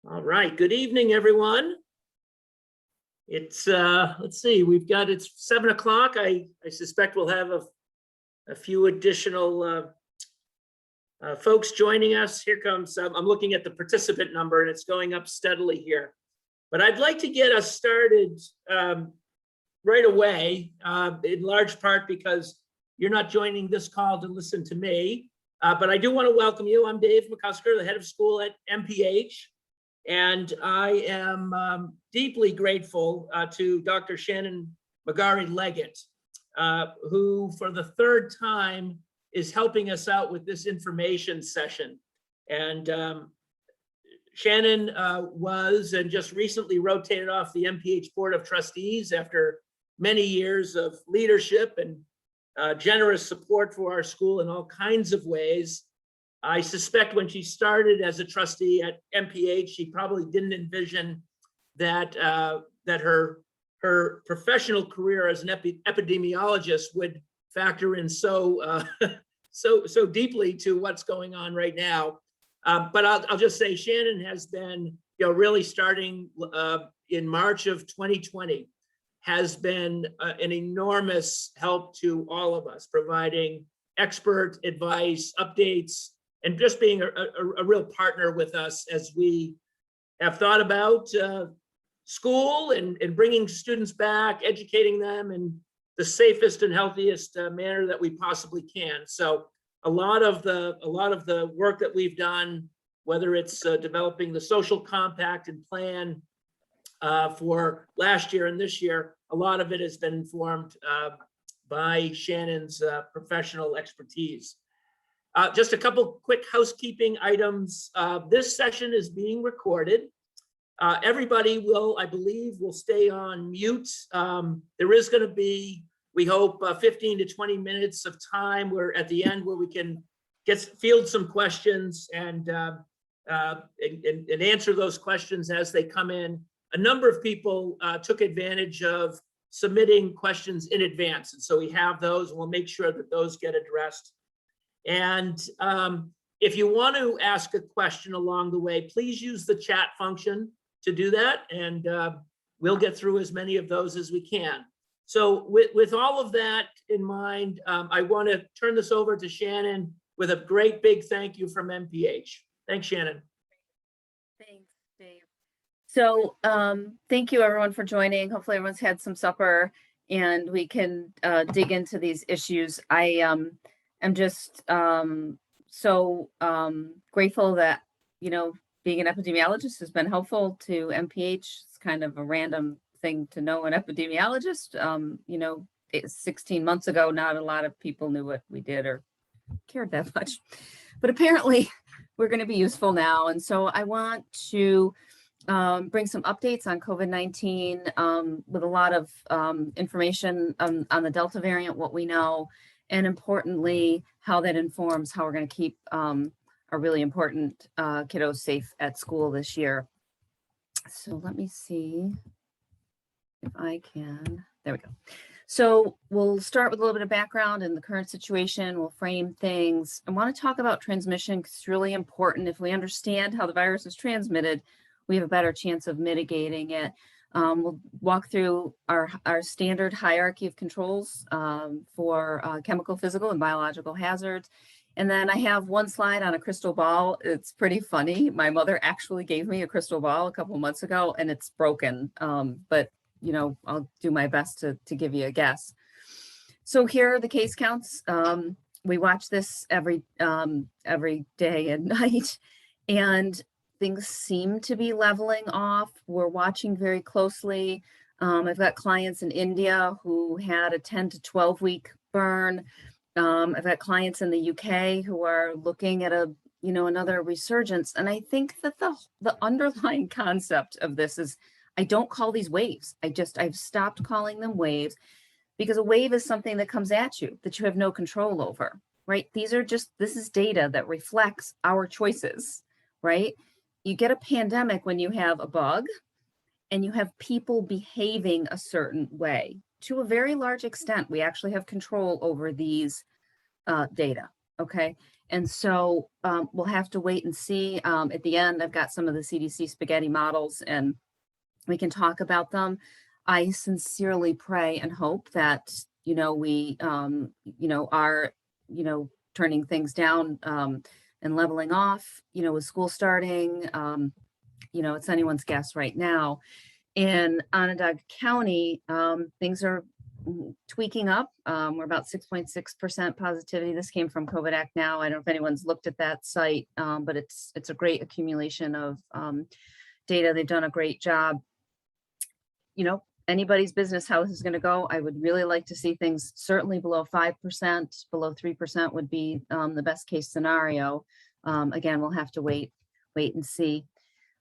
All right, good evening, everyone. It's, let's see, it's 7 o'clock. I suspect we'll have a few additional folks joining us. Here comes, I'm looking at the participant number and it's going up steadily here. But I'd like to get us started right away, in large part because you're not joining this call to listen to me. But I do want to welcome you. I'm Dave McCusker, the head of school at MPH. And I am deeply grateful to Dr. Shannon Magari Leggat, who for the third time is helping us out with this information session. And Shannon was and just recently rotated off the MPH Board of Trustees after many years of leadership and generous support for our school in all kinds of ways. I suspect when she started as a trustee at MPH, she probably didn't envision that that her professional career as an epidemiologist would factor in so deeply to what's going on right now. But I'll just say Shannon has been, really starting in March of 2020, has been an enormous help to all of us, providing expert advice, updates, and just being a real partner with us as we have thought about school and bringing students back, educating them in the safest and healthiest manner that we possibly can. So a lot of the work that we've done, whether it's developing the social compact and plan for last year and this year, a lot of it has been informed by Shannon's professional expertise. Just a couple quick housekeeping items. This session is being recorded. Everybody will, I believe, will stay on mute. There is going to be, we hope, 15 to 20 minutes of time where at the end where we can field some questions and answer those questions as they come in. A number of people took advantage of submitting questions in advance, and so we have those, and we'll make sure that those get addressed. And if you want to ask a question along the way, please use the chat function to do that, and we'll get through as many of those as we can. So with all of that in mind, I want to turn this over to Shannon with a great big thank you from MPH. Thanks, Shannon. Thanks, Dave. So thank you everyone for joining. Hopefully everyone's had some supper and we can dig into these issues. I'm just so grateful that, being an epidemiologist has been helpful to MPH. It's kind of a random thing to know an epidemiologist. 16 months ago, not a lot of people knew what we did or cared that much, but apparently we're going to be useful now. And so I want to bring some updates on COVID-19 with a lot of information on the Delta variant, what we know, and importantly, how that informs how we're going to keep our really important kiddos safe at school this year. So let me see if I can, there we go. So we'll start with a little bit of background in the current situation. We'll frame things. I want to talk about transmission because it's really important. If we understand how the virus is transmitted, we have a better chance of mitigating it. We'll walk through our standard hierarchy of controls for chemical, physical, and biological hazards. And then I have one slide on a crystal ball. It's pretty funny. My mother actually gave me a crystal ball a couple of months ago and it's broken. But I'll do my best to give you a guess. So here are the case counts. We watch this every day and night, and things seem to be leveling off. We're watching very closely. I've got clients in India who had a 10 to 12 week burn. I've got clients in the UK who are looking at another resurgence. And I think that the underlying concept of this is, I don't call these waves. I've stopped calling them waves because a wave is something that comes at you that you have no control over, right? This is data that reflects our choices, right? You get a pandemic when you have a bug and you have people behaving a certain way. To a very large extent, we actually have control over these data, okay? And so we'll have to wait and see. At the end, I've got some of the CDC spaghetti models and we can talk about them. I sincerely pray and hope that, we, are, turning things down and leveling off, with school starting. It's anyone's guess right now. In Onondaga County, things are tweaking up. We're about 6.6% positivity. This came from COVID Act Now. I don't know if anyone's looked at that site, but it's a great accumulation of data. They've done a great job. Anybody's business how this is going to go. I would really like to see things certainly below 5%, below 3% would be the best case scenario. Again, we'll have to wait and see.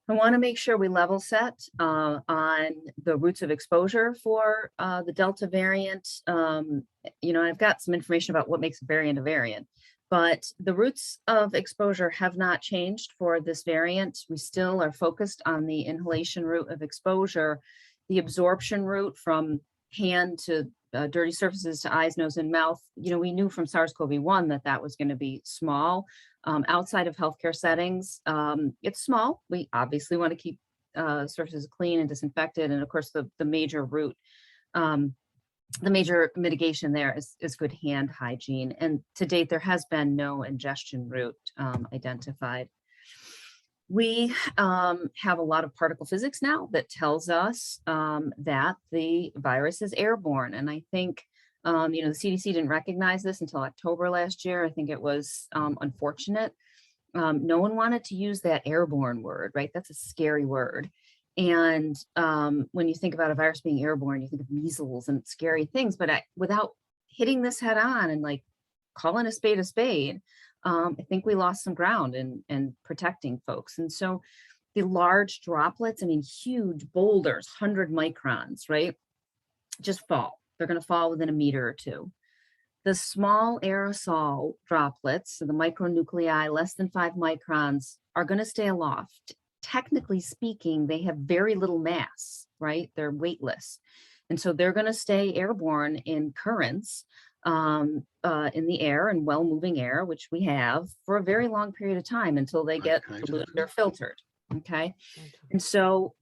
I want to make sure we level set on the routes of exposure for the Delta variant. I've got some information about what makes a variant, but the routes of exposure have not changed for this variant. We still are focused on the inhalation route of exposure. The absorption route from hand to dirty surfaces to eyes, nose, and mouth, we knew from SARS-CoV-1 that was going to be small. Outside of healthcare settings, it's small. We obviously want to keep surfaces clean and disinfected. And of course, the major route, the major mitigation there is good hand hygiene. And to date, there has been no ingestion route identified. We have a lot of particle physics now that tells us that the virus is airborne. And I think, the CDC didn't recognize this until October last year. I think it was unfortunate. No one wanted to use that airborne word, right? That's a scary word. And when you think about a virus being airborne, you think of measles and scary things, but without hitting this head on and like calling a spade, I think we lost some ground in protecting folks. And so the large droplets, huge boulders, 100 microns, right? Just fall. They're going to fall within a meter or two. The small aerosol droplets, so the micronuclei less than 5 microns, are going to stay aloft. Technically speaking, they have very little mass, right? They're weightless. And so they're going to stay airborne in currents in the air and well-moving air, which we have for a very long period of time until they get diluted or filtered, okay? And so,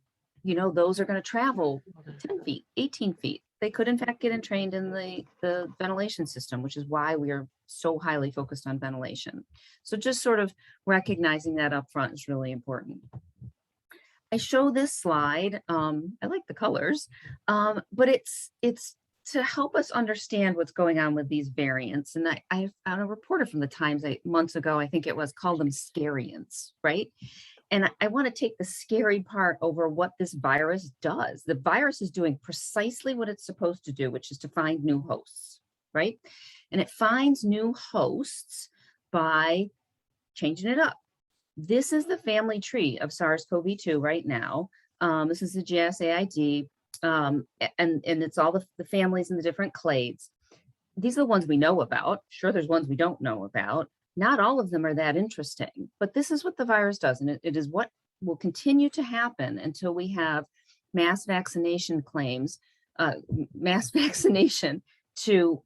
those are going to travel 10 feet, 18 feet. They could in fact get entrained in the ventilation system, which is why we are so highly focused on ventilation. So just sort of recognizing that up front is really important. I show this slide, I like the colors, but it's to help us understand what's going on with these variants. And I found a reporter from the Times months ago, I think it was, called them scariants, right? And I want to take the scary part over what this virus does. The virus is doing precisely what it's supposed to do, which is to find new hosts, right? And it finds new hosts by changing it up. This is the family tree of SARS-CoV-2 right now. This is the GSAID, and it's all the families in the different clades. These are the ones we know about. Sure, there's ones we don't know about. Not all of them are that interesting, but this is what the virus does, and it is what will continue to happen until we have mass vaccination claims, mass vaccination to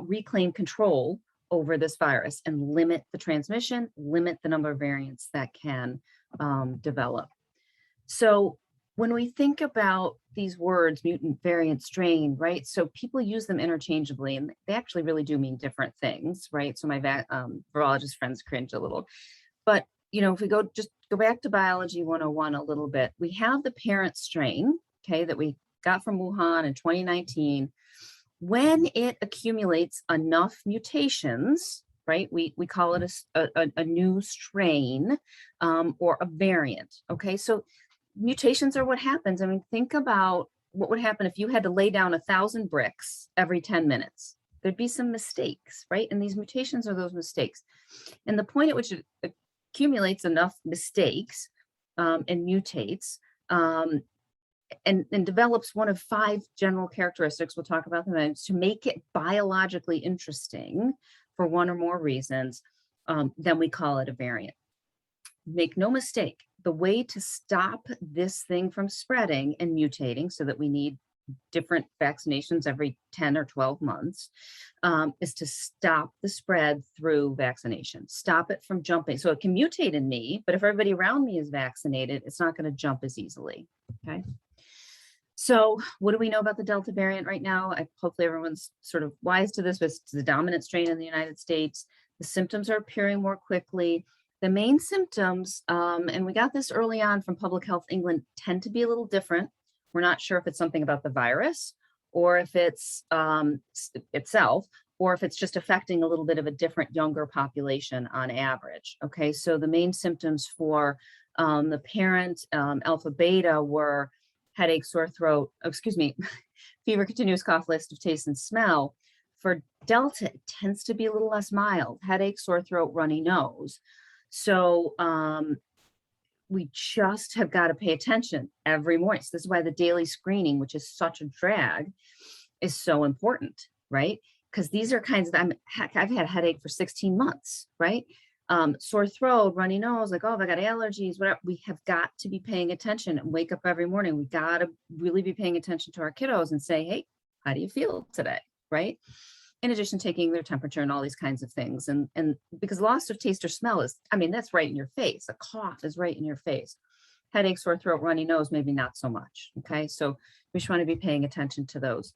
reclaim control over this virus and limit the transmission, limit the number of variants that can develop. So when we think about these words, mutant, variant, strain, right? So people use them interchangeably, and they actually really do mean different things, right? So my virologist friends cringe a little. But, if we go back to Biology 101 a little bit, we have the parent strain, okay, that we got from Wuhan in 2019. When it accumulates enough mutations, right, we call it a new strain or a variant, okay? So mutations are what happens. Think about what would happen if you had to lay down 1,000 bricks every 10 minutes. There'd be some mistakes, right? And these mutations are those mistakes. And the point at which it accumulates enough mistakes and mutates and develops one of 5 general characteristics, we'll talk about them, to make it biologically interesting for one or more reasons, then we call it a variant. Make no mistake, the way to stop this thing from spreading and mutating, so that we need different vaccinations every 10 or 12 months, is to stop the spread through vaccination, stop it from jumping. So it can mutate in me, but if everybody around me is vaccinated, it's not going to jump as easily. Okay. So what do we know about the Delta variant right now? Hopefully everyone's sort of wise to this, but it's the dominant strain in the United States. The symptoms are appearing more quickly. The main symptoms, and we got this early on from Public Health England, tend to be a little different. We're not sure if it's something about the virus or if it's itself, or if it's just affecting a little bit of a different younger population on average. Okay, so the main symptoms for the parent alpha beta were headache, sore throat, fever, continuous cough, loss of taste and smell. For Delta, it tends to be a little less mild, headache, sore throat, runny nose. So we just have got to pay attention every morning. So this is why the daily screening, which is such a drag, is so important, right? Because these are kinds of, I've had a headache for 16 months, right? Sore throat, runny nose, like, oh, have I got allergies, whatever. We have got to be paying attention and wake up every morning. We got to really be paying attention to our kiddos and say, hey, how do you feel today, right? In addition, taking their temperature and all these kinds of things. And because loss of taste or smell is, that's right in your face. A cough is right in your face. Headache, sore throat, runny nose, maybe not so much. Okay, so we just want to be paying attention to those.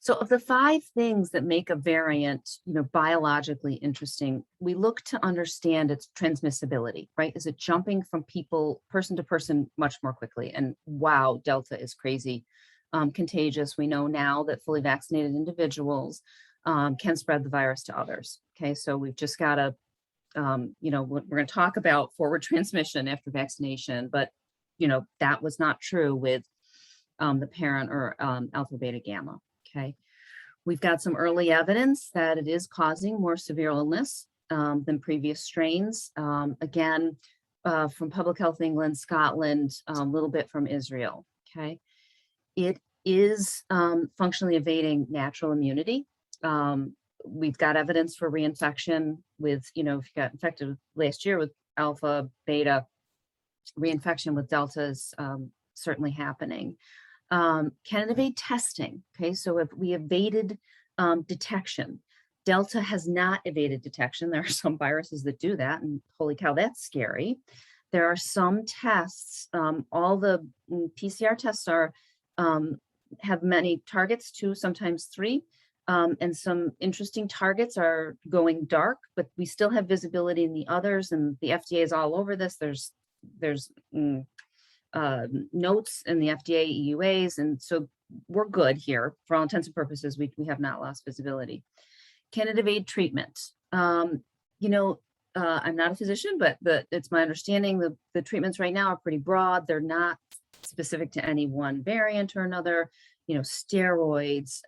So of the 5 things that make a variant, biologically interesting, we look to understand its transmissibility, right? Is it jumping from person to person much more quickly? And wow, Delta is crazy contagious. We know now that fully vaccinated individuals can spread the virus to others. Okay, so we've just got to, we're going to talk about forward transmission after vaccination, but that was not true with the parent or alpha, beta, gamma. Okay, we've got some early evidence that it is causing more severe illness than previous strains. Again, from Public Health England, Scotland, a little bit from Israel. Okay, it is functionally evading natural immunity. We've got evidence for reinfection with, if you got infected last year with alpha, beta, reinfection with Delta is certainly happening. Can it evade testing? Okay, so if we evaded detection, Delta has not evaded detection. There are some viruses that do that, and holy cow, that's scary. There are some tests, all the PCR tests have many targets, 2, sometimes 3, and some interesting targets are going dark, but we still have visibility in the others, and the FDA is all over this. There's notes in the FDA EUAs, and so we're good here. For all intents and purposes, we have not lost visibility. Can it evade treatment? I'm not a physician, but it's my understanding the treatments right now are pretty broad. They're not specific to any one variant or another. Steroids,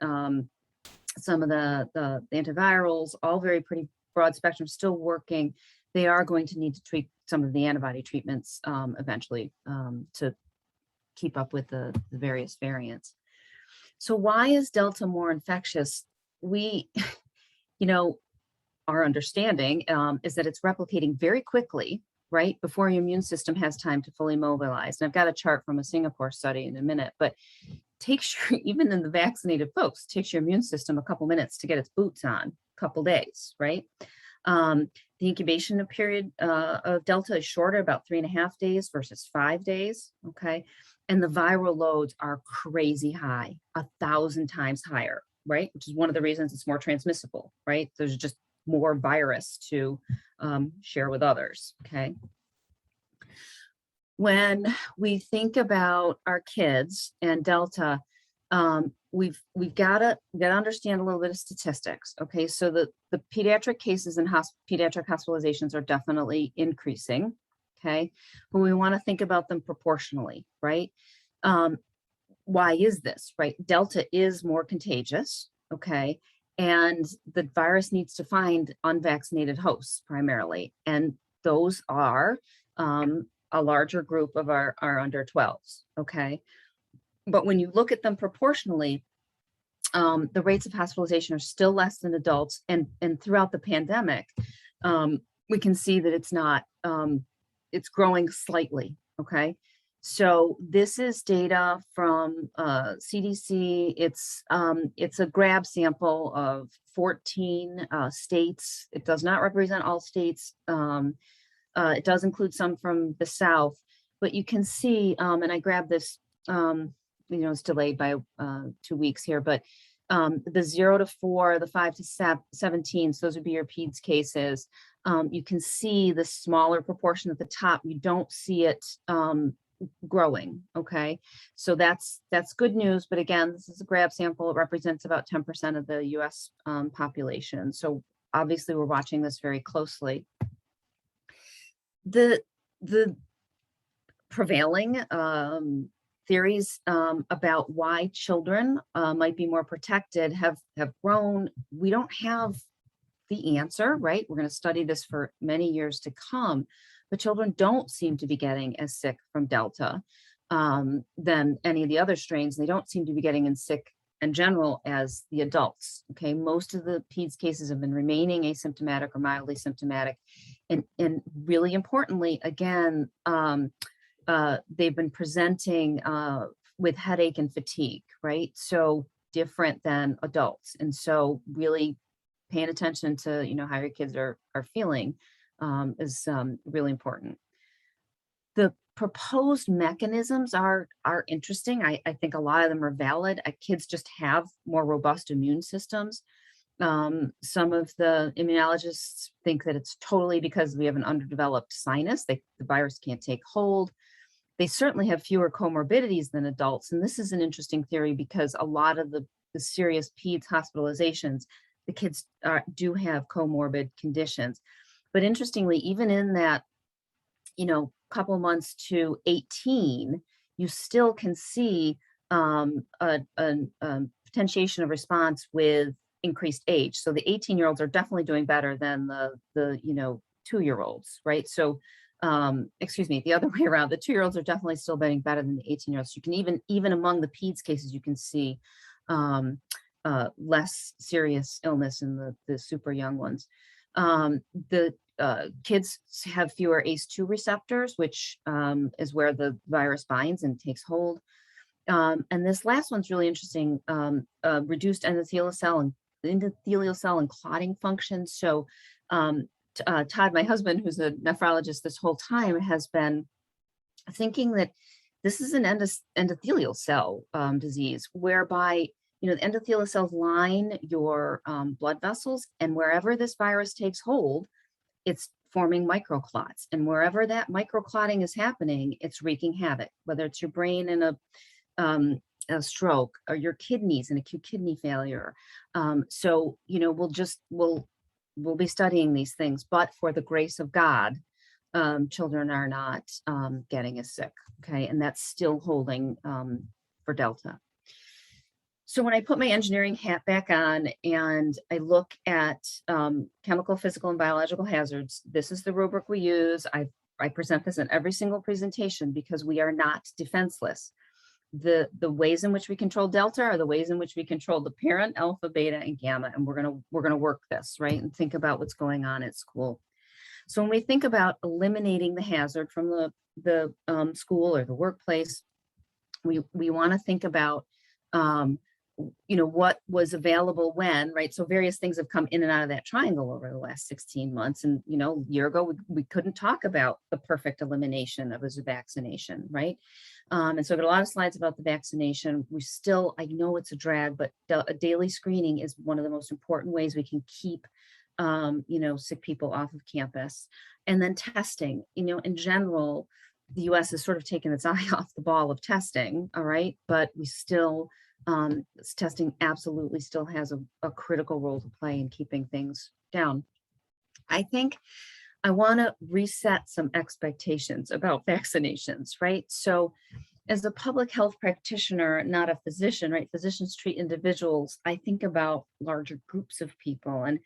some of the antivirals, all very pretty broad spectrum, still working. They are going to need to tweak some of the antibody treatments eventually to keep up with the various variants. So why is Delta more infectious? Our understanding is that it's replicating very quickly, right, before your immune system has time to fully mobilize. And I've got a chart from a Singapore study in a minute, but even in the vaccinated folks, takes your immune system a couple minutes to get its boots on, a couple days, right? The incubation period of Delta is shorter, about 3.5 days versus 5 days, okay? And the viral loads are crazy high, 1,000 times higher, right? Which is one of the reasons it's more transmissible, right? There's just more virus to share with others, okay? When we think about our kids and Delta, we've got to understand a little bit of statistics. Okay, so the pediatric cases and pediatric hospitalizations are definitely increasing. Okay, but we want to think about them proportionally, right? Why is this, right? Delta is more contagious. Okay, and the virus needs to find unvaccinated hosts primarily, and those are a larger group of our under 12s. Okay, but when you look at them proportionally, the rates of hospitalization are still less than adults, and throughout the pandemic, we can see that it's not, it's growing slightly. Okay, So this is data from CDC. It's a grab sample of 14 states. It does not represent all states. It does include some from the South, but you can see, and I grabbed this, it's delayed by 2 weeks here, but the 0 to 4, the 5 to 17, so those would be your PEDS cases. You can see the smaller proportion at the top. You don't see it growing. Okay, so that's good news. But again, this is a grab sample. It represents about 10% of the US population. So obviously we're watching this very closely. The prevailing theories about why children might be more protected have grown. We don't have the answer, right? We're going to study this for many years to come, but children don't seem to be getting as sick from Delta than any of the other strains. They don't seem to be getting in sick in general as the adults. Okay, most of the PEDS cases have been remaining asymptomatic or mildly symptomatic, and really importantly, again, they've been presenting with headache and fatigue, right? So different than adults, and so really paying attention to how your kids are feeling is really important. The proposed mechanisms are interesting. I think a lot of them are valid. Kids just have more robust immune systems. Some of the immunologists think that it's totally because we have an underdeveloped sinus. The virus can't take hold. They certainly have fewer comorbidities than adults. And this is an interesting theory because a lot of the serious PEDS hospitalizations, the kids do have comorbid conditions. But interestingly, even in that, couple months to 18, you still can see a potentiation of response with increased age. So the 18-year-olds are definitely doing better than the 2-year-olds, right? So excuse me, the other way around, the 2-year-olds are definitely still getting better than the 18-year-olds. You can even among the PEDS cases, you can see less serious illness in the super young ones. The kids have fewer ACE2 receptors, which is where the virus binds and takes hold. And this last one's really interesting, reduced endothelial cell and clotting function. So Todd, my husband, who's a nephrologist this whole time, has been thinking that this is an endothelial cell disease, whereby the endothelial cells line your blood vessels, and wherever this virus takes hold, it's forming microclots, and wherever that microclotting is happening, it's wreaking havoc, whether it's your brain in a stroke or your kidneys in acute kidney failure. So we'll be studying these things, but for the grace of God, children are not getting as sick. Okay, and that's still holding for Delta. So when I put my engineering hat back on and I look at chemical, physical, and biological hazards, this is the rubric we use. I present this in every single presentation because we are not defenseless. The ways in which we control Delta are the ways in which we control the parent, alpha, beta, and gamma, and we're gonna work this, right, and think about what's going on at school. So when we think about eliminating the hazard from the school or the workplace, we want to think about what was available when, right? So various things have come in and out of that triangle over the last 16 months. And, a year ago, we couldn't talk about the perfect elimination of a vaccination, right? And so I've got a lot of slides about the vaccination. I know it's a drag, but a daily screening is one of the most important ways we can keep, sick people off of campus. And then testing, in general, the US has sort of taken its eye off the ball of testing, all right? But we still, testing absolutely still has a critical role to play in keeping things down. I think I want to reset some expectations about vaccinations, right? So as a public health practitioner, not a physician, right? Physicians treat individuals. I think about larger groups of people. And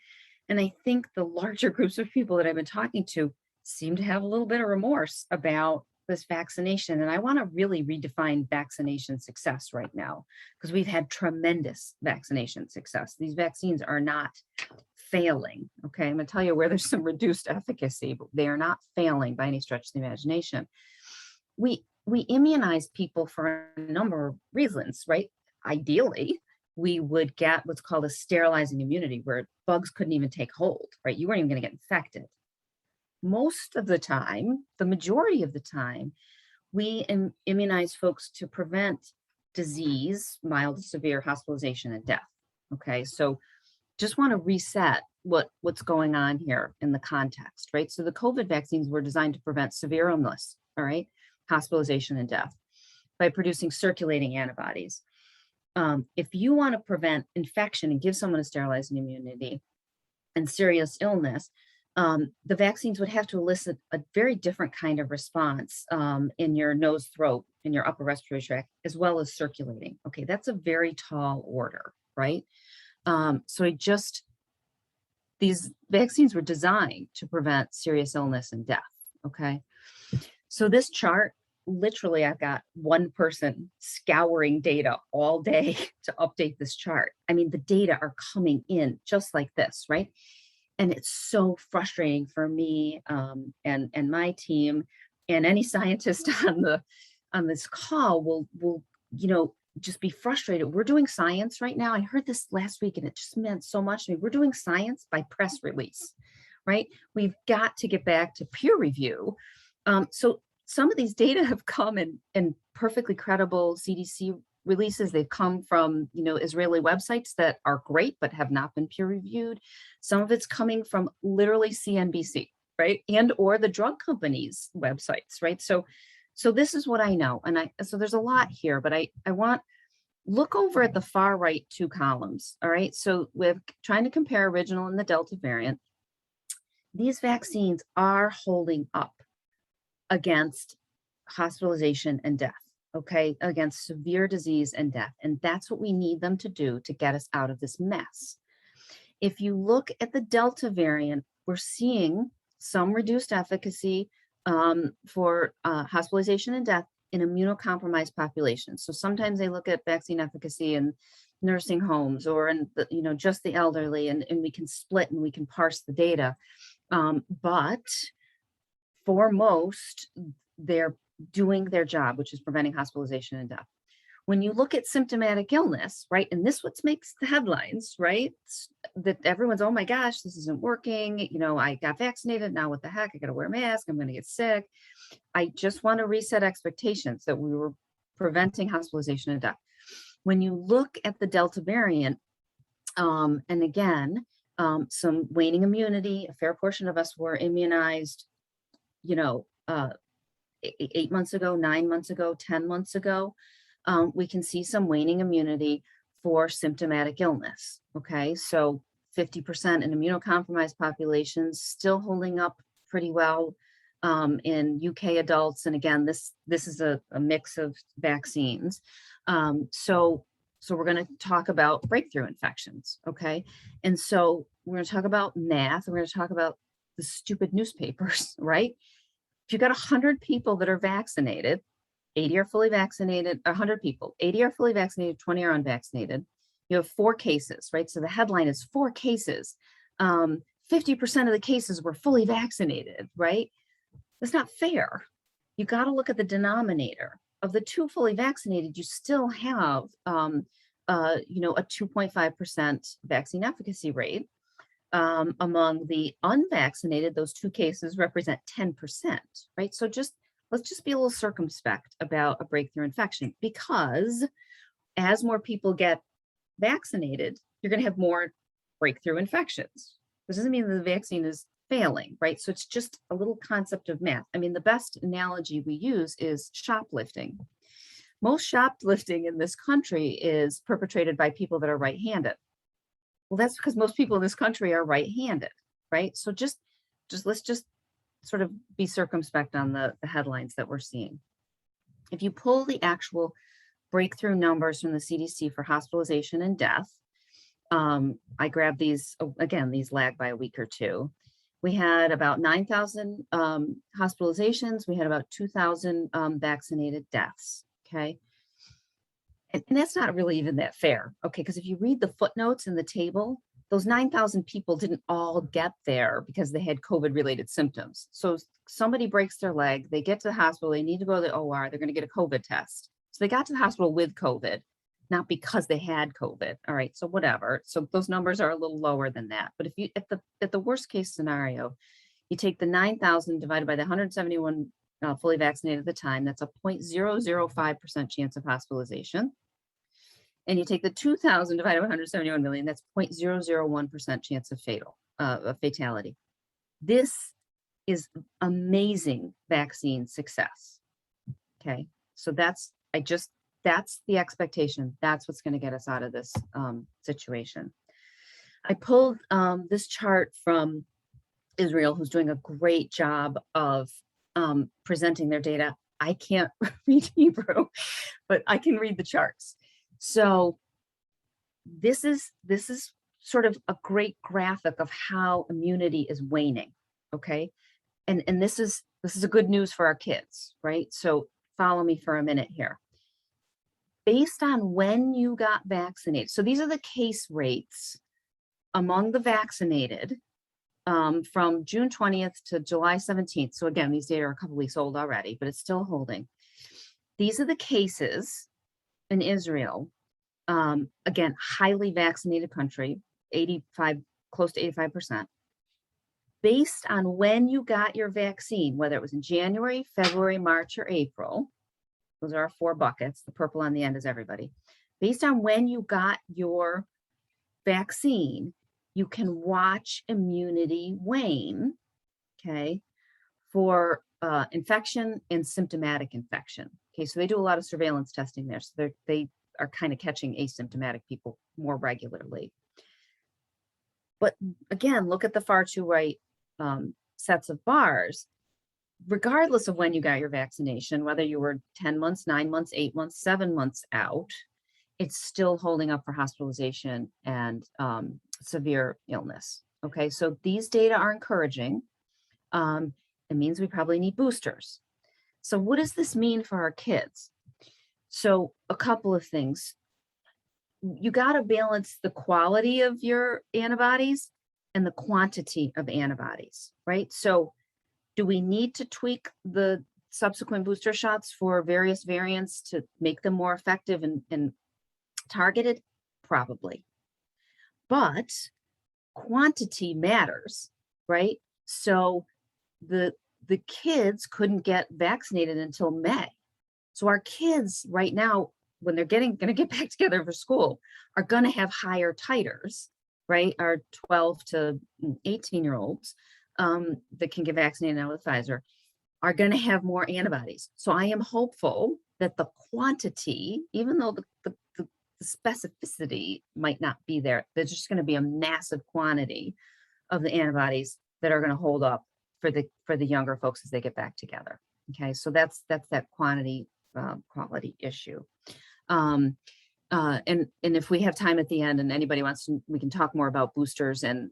I think the larger groups of people that I've been talking to seem to have a little bit of remorse about this vaccination. And I want to really redefine vaccination success right now, because we've had tremendous vaccination success. These vaccines are not failing. Okay, I'm going to tell you where there's some reduced efficacy, but they are not failing by any stretch of the imagination. We we immunize people for a number of reasons, right? Ideally, we would get what's called a sterilizing immunity, where bugs couldn't even take hold, right? You weren't even going to get infected. Most of the time, the majority of the time, we immunize folks to prevent disease, mild to severe hospitalization and death. Okay, so just want to reset what's going on here in the context, right? So the COVID vaccines were designed to prevent severe illness, all right, hospitalization and death by producing circulating antibodies. If you want to prevent infection and give someone a sterilizing immunity and serious illness, the vaccines would have to elicit a very different kind of response in your nose, throat, in your upper respiratory tract, as well as circulating. Okay, that's a very tall order, right? These vaccines were designed to prevent serious illness and death, okay? So this chart, literally I've got one person scouring data all day to update this chart. I mean, the data are coming in just like this, right? And it's so frustrating for me and my team, and any scientist on this call will just be frustrated. We're doing science right now. I heard this last week and it just meant so much to me. We're doing science by press release, right? We've got to get back to peer review. So some of these data have come in perfectly credible CDC releases. They've come from, Israeli websites that are great, but have not been peer reviewed. Some of it's coming from literally CNBC, right? And or the drug companies' websites, right? So this is what I know. And so there's a lot here, but I want, look over at the far right two columns, all right? So we're trying to compare original and the Delta variant. These vaccines are holding up against hospitalization and death, okay? Against severe disease and death. And that's what we need them to do to get us out of this mess. If you look at the Delta variant, we're seeing some reduced efficacy for hospitalization and death in immunocompromised populations. So sometimes they look at vaccine efficacy in nursing homes or in the, just the elderly, and we can split and we can parse the data. But for most, they're doing their job, which is preventing hospitalization and death. When you look at symptomatic illness, right, and this what makes the headlines, right, that everyone's, oh my gosh, this isn't working. I got vaccinated. Now what the heck? I got to wear a mask. I'm going to get sick. I just want to reset expectations that we were preventing hospitalization and death. When you look at the Delta variant, and again, some waning immunity, a fair portion of us were immunized, 8 months ago, 9 months ago, 10 months ago. We can see some waning immunity for symptomatic illness. Okay, so 50% in immunocompromised populations, still holding up pretty well in UK adults. And again, this is a mix of vaccines. So we're going to talk about breakthrough infections. Okay, and so we're going to talk about math. We're going to talk about the stupid newspapers, right? If you've got 100 people that are vaccinated, 80 are fully vaccinated, 100 people, 80 are fully vaccinated, 20 are unvaccinated. You have 4 cases, right? So the headline is 4 cases. 50% of the cases were fully vaccinated, right? That's not fair. You got to look at the denominator. Of the 2 fully vaccinated, you still have, a 2.5% vaccine efficacy rate. Among the unvaccinated, those 2 cases represent 10%, right? So let's just be a little circumspect about a breakthrough infection, because as more people get vaccinated, you're going to have more breakthrough infections. This doesn't mean that the vaccine is failing, right? So it's just a little concept of math. I mean, the best analogy we use is shoplifting. Most shoplifting in this country is perpetrated by people that are right-handed. Well, that's because most people in this country are right-handed, right? So let's just sort of be circumspect on the headlines that we're seeing. If you pull the actual breakthrough numbers from the CDC for hospitalization and death, I grabbed these, again, these lag by a week or two. We had about 9,000 hospitalizations. We had about 2,000 vaccinated deaths, okay? And that's not really even that fair, okay? Because if you read the footnotes in the table, those 9,000 people didn't all get there because they had COVID-related symptoms. So somebody breaks their leg, they get to the hospital, they need to go to the OR, they're going to get a COVID test. So they got to the hospital with COVID, not because they had COVID. All right, so whatever. So those numbers are a little lower than that. But if you, at the worst case scenario, you take the 9,000 divided by the 171 fully vaccinated at the time, that's a 0.005% chance of hospitalization. And you take the 2,000 divided by 171 million, that's 0.001% chance of fatality. This is amazing vaccine success. Okay, so that's the expectation. That's what's going to get us out of this situation. I pulled this chart from Israel, who's doing a great job of presenting their data. I can't read Hebrew, but I can read the charts. So this is sort of a great graphic of how immunity is waning. Okay, and this is a good news for our kids, right? So follow me for a minute here. Based on when you got vaccinated, so these are the case rates among the vaccinated from June 20th to July 17th. So again, these data are a couple weeks old already, but it's still holding. These are the cases in Israel. Again, highly vaccinated country, 85, close to 85%. Based on when you got your vaccine, whether it was in January, February, March, or April, those are our 4 buckets. The purple on the end is everybody. Based on when you got your vaccine, you can watch immunity wane, okay, for infection and symptomatic infection. Okay, so they do a lot of surveillance testing there. So they are kind of catching asymptomatic people more regularly. But again, look at the far to right sets of bars. Regardless of when you got your vaccination, whether you were 10 months, 9 months, 8 months, 7 months out, it's still holding up for hospitalization and severe illness. Okay, so these data are encouraging. It means we probably need boosters. So what does this mean for our kids? So a couple of things. You got to balance the quality of your antibodies and the quantity of antibodies, right? So do we need to tweak the subsequent booster shots for various variants to make them more effective and targeted? Probably. But quantity matters, right? So the kids couldn't get vaccinated until May. So our kids right now, when they're going to get back together for school, are going to have higher titers, right? Our 12 to 18-year-olds that can get vaccinated now with Pfizer are going to have more antibodies. So I am hopeful that the quantity, even though the specificity might not be there, there's just going to be a massive quantity of the antibodies that are going to hold up for the younger folks as they get back together. Okay, so that's that quantity quality issue. And if we have time at the end and anybody wants to, we can talk more about boosters and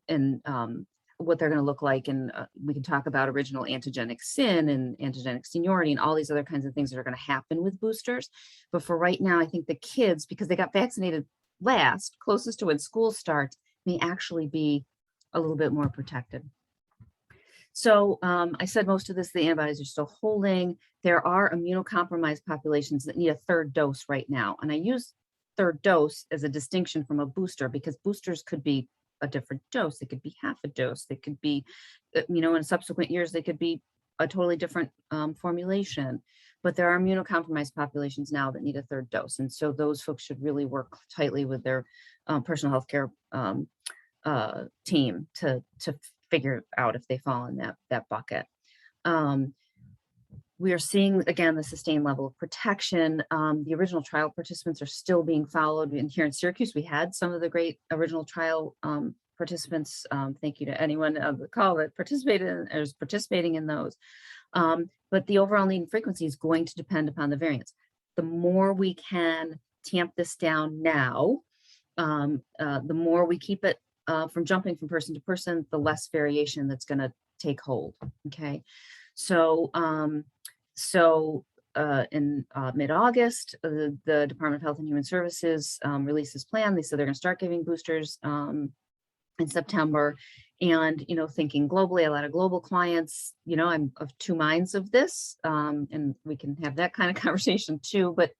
what they're going to look like, and we can talk about original antigenic sin and antigenic seniority and all these other kinds of things that are going to happen with boosters. But for right now, I think the kids, because they got vaccinated last, closest to when school starts, may actually be a little bit more protected. So I said most of this, the antibodies are still holding. There are immunocompromised populations that need a 3rd dose right now. And I use 3rd dose as a distinction from a booster, because boosters could be a different dose. They could be half a dose. They could be, in subsequent years, they could be a totally different formulation. But there are immunocompromised populations now that need a 3rd dose. And so those folks should really work tightly with their personal health care team to figure out if they fall in that bucket. We are seeing, again, the sustained level of protection. The original trial participants are still being followed. And here in Syracuse, we had some of the great original trial participants. Thank you to anyone on the call that participated or is participating in those. But the overall need and frequency is going to depend upon the variants. The more we can tamp this down now, the more we keep it from jumping from person to person, the less variation that's going to take hold. Okay, so in mid-August, the Department of Health and Human Services released this plan. They said they're going to start giving boosters in September. And, thinking globally, a lot of global clients, I'm of two minds of this, and we can have that kind of conversation too. But,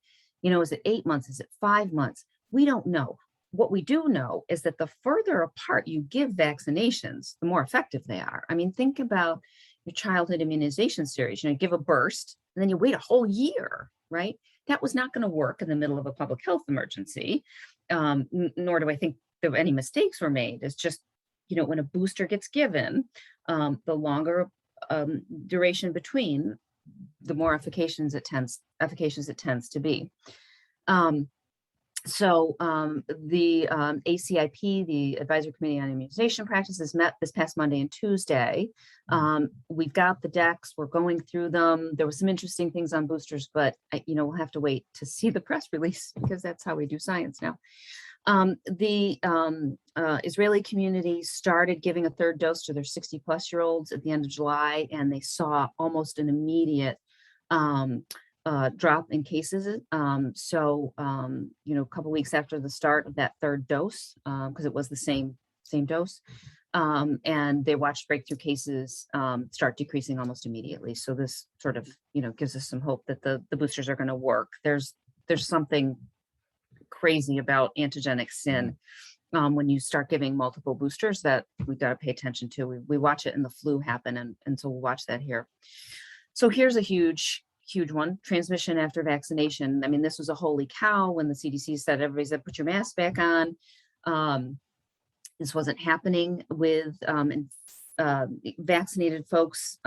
is it 8 months? Is it 5 months? We don't know. What we do know is that the further apart you give vaccinations, the more effective they are. I mean, think about your childhood immunization series. You give a burst and then you wait a whole year, right? That was not going to work in the middle of a public health emergency, nor do I think that any mistakes were made. It's just, when a booster gets given, the longer duration between, the more efficacious it tends to be. So the ACIP, the Advisory Committee on Immunization Practices, met this past Monday and Tuesday. We've got the decks, we're going through them. There were some interesting things on boosters, but we'll have to wait to see the press release because that's how we do science now. The Israeli community started giving a third dose to their 60-plus-year-olds at the end of July, and they saw almost an immediate drop in cases. So, a couple weeks after the start of that third dose, because it was the same dose, and they watched breakthrough cases start decreasing almost immediately. So this sort of, gives us some hope that the boosters are going to work. There's something crazy about antigenic sin when you start giving multiple boosters that we've got to pay attention to. We watch it in the flu happen, and so we'll watch that here. So here's a huge one: transmission after vaccination. I mean, this was a holy cow when the CDC said, everybody said, put your mask back on. This wasn't happening with vaccinated folks.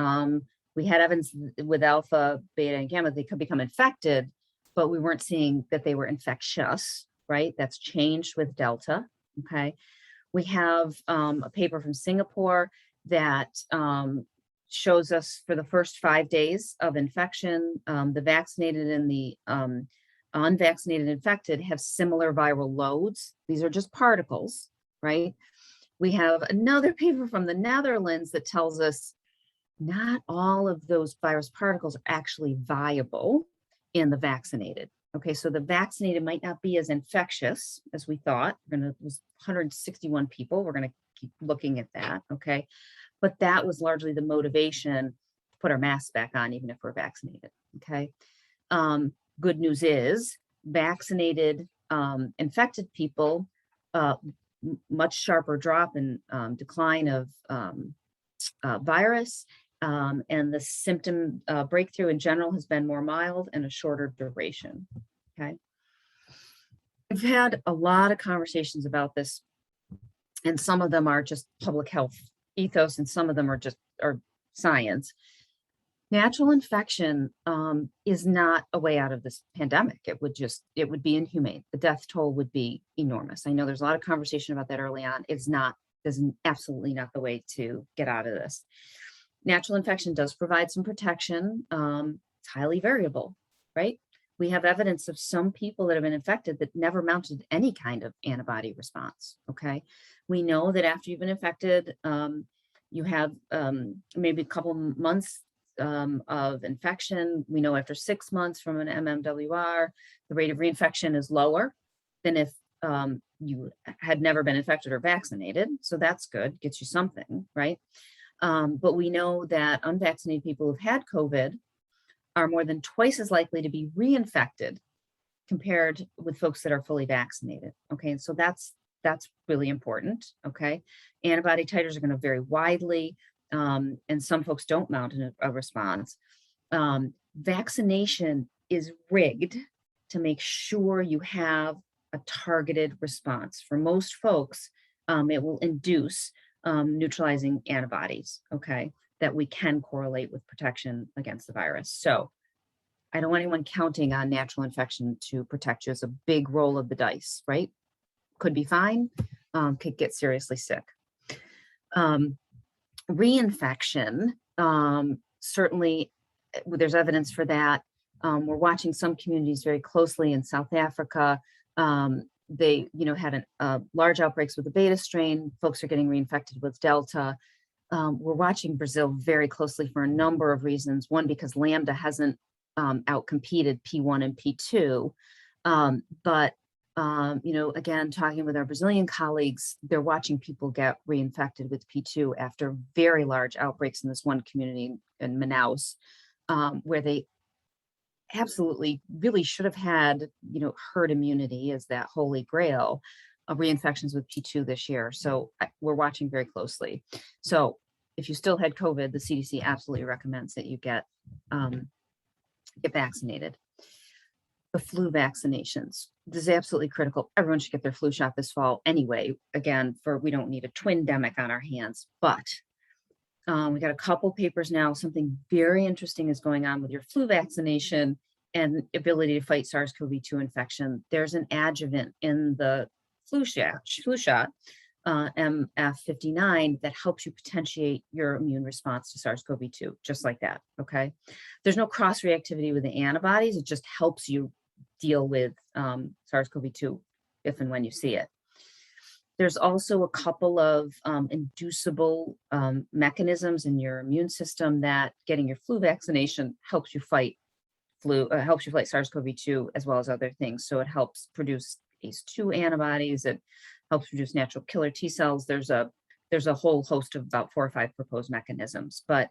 We had evidence with alpha, beta, and gamma, they could become infected, but we weren't seeing that they were infectious, right? That's changed with Delta, okay? We have a paper from Singapore that shows us for the first 5 days of infection, the vaccinated and the unvaccinated infected have similar viral loads. These are just particles, right? We have another paper from the Netherlands that tells us not all of those virus particles are actually viable in the vaccinated. Okay, so the vaccinated might not be as infectious as we thought. It was 161 people. We're going to keep looking at that, okay? But that was largely the motivation to put our masks back on, even if we're vaccinated, okay? Good news is vaccinated infected people, much sharper drop in decline of virus, and the symptom breakthrough in general has been more mild and a shorter duration, okay? We've had a lot of conversations about this, and some of them are just public health ethos, and some of them are science. Natural infection is not a way out of this pandemic. It would be inhumane. The death toll would be enormous. I know there's a lot of conversation about that early on. Is absolutely not the way to get out of this. Natural infection does provide some protection. It's highly variable, right? We have evidence of some people that have been infected that never mounted any kind of antibody response, okay? We know that after you've been infected, you have maybe a couple months of infection. We know after 6 months from an MMWR, the rate of reinfection is lower than if you had never been infected or vaccinated. So that's good, gets you something, right? But we know that unvaccinated people who've had COVID are more than twice as likely to be reinfected compared with folks that are fully vaccinated. Okay, and so that's really important. Okay, antibody titers are going to vary widely, and some folks don't mount a response. Vaccination is rigged to make sure you have a targeted response. For most folks, it will induce neutralizing antibodies, okay, that we can correlate with protection against the virus. So I don't want anyone counting on natural infection to protect you. It's a big roll of the dice, right? Could be fine, could get seriously sick. Reinfection, certainly there's evidence for that. We're watching some communities very closely in South Africa. They, had large outbreaks with the beta strain. Folks are getting reinfected with Delta. We're watching Brazil very closely for a number of reasons. One, because Lambda hasn't outcompeted P1 and P2, but Again, talking with our Brazilian colleagues, they're watching people get reinfected with P2 after very large outbreaks in this one community in Manaus, where they absolutely really should have had, herd immunity as that holy grail of reinfections with P2 this year. So we're watching very closely. So if you still had COVID, the CDC absolutely recommends that you get vaccinated. The flu vaccinations. This is absolutely critical. Everyone should get their flu shot this fall anyway. Again, we don't need a twin-demic on our hands, but we got a couple papers now. Something very interesting is going on with your flu vaccination and ability to fight SARS-CoV-2 infection. There's an adjuvant in the flu shot, MF59, that helps you potentiate your immune response to SARS-CoV-2, just like that, okay? There's no cross-reactivity with the antibodies. It just helps you deal with SARS-CoV-2 if and when you see it. There's also a couple of inducible mechanisms in your immune system that getting your flu vaccination helps you fight SARS-CoV-2 as well as other things. So it helps produce ACE2 antibodies. It helps produce natural killer T cells. There's a whole host of about 4 or 5 proposed mechanisms, but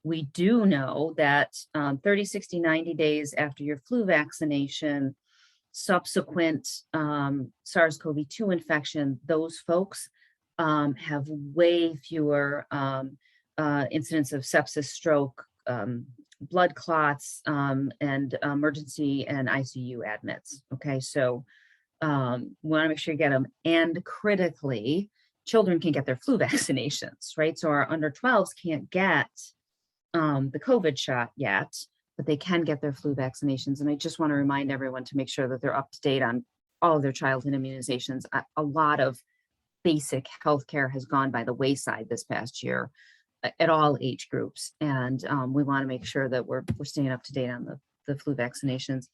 we do know that 30, 60, 90 days after your flu vaccination, subsequent SARS-CoV-2 infection, those folks have way fewer incidents of sepsis, stroke, blood clots, and emergency and ICU admits. Okay, so we want to make sure you get them. And critically, children can get their flu vaccinations, right? So our under 12s can't get the COVID shot yet, but they can get their flu vaccinations. And I just want to remind everyone to make sure that they're up to date on all of their childhood immunizations. A lot of basic healthcare has gone by the wayside this past year at all age groups. And we want to make sure that we're staying up to date on the flu vaccinations.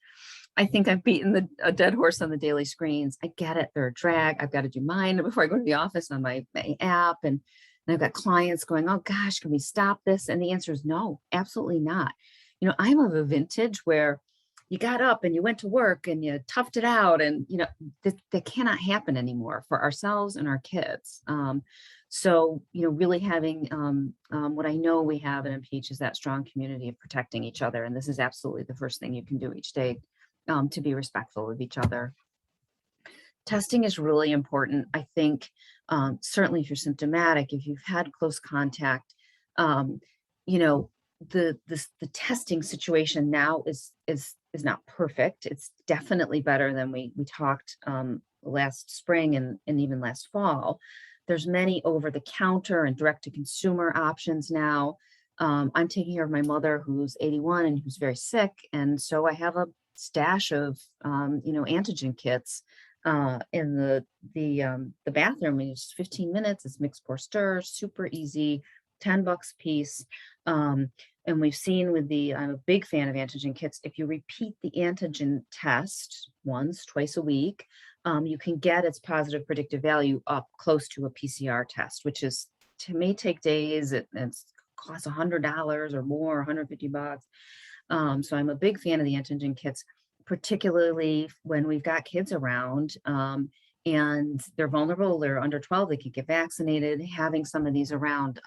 I think I've beaten a dead horse on the daily screens. I get it. They're a drag. I've got to do mine before I go to the office on my app. And I've got clients going, oh gosh, can we stop this? And the answer is no, absolutely not. I'm of a vintage where you got up and you went to work and you toughed it out, and that cannot happen anymore for ourselves and our kids. So really having what I know we have at MPH is that strong community of protecting each other, and this is absolutely the first thing you can do each day to be respectful of each other. Testing is really important. I think certainly if you're symptomatic, if you've had close contact, the testing situation now is not perfect. It's definitely better than we talked last spring and even last fall. There's many over-the-counter and direct-to-consumer options now. I'm taking care of my mother who's 81 and who's very sick, and so I have a stash of antigen kits in the bathroom. It's 15 minutes. It's mix, pour, stir, super easy, $10 a piece. And we've seen I'm a big fan of antigen kits. If you repeat the antigen test twice a week, you can get its positive predictive value up close to a PCR test, which may take days. It costs $100 or more, $150. So I'm a big fan of the antigen kits, particularly when we've got kids around and they're vulnerable, they're under 12, they could get vaccinated. Having some of these around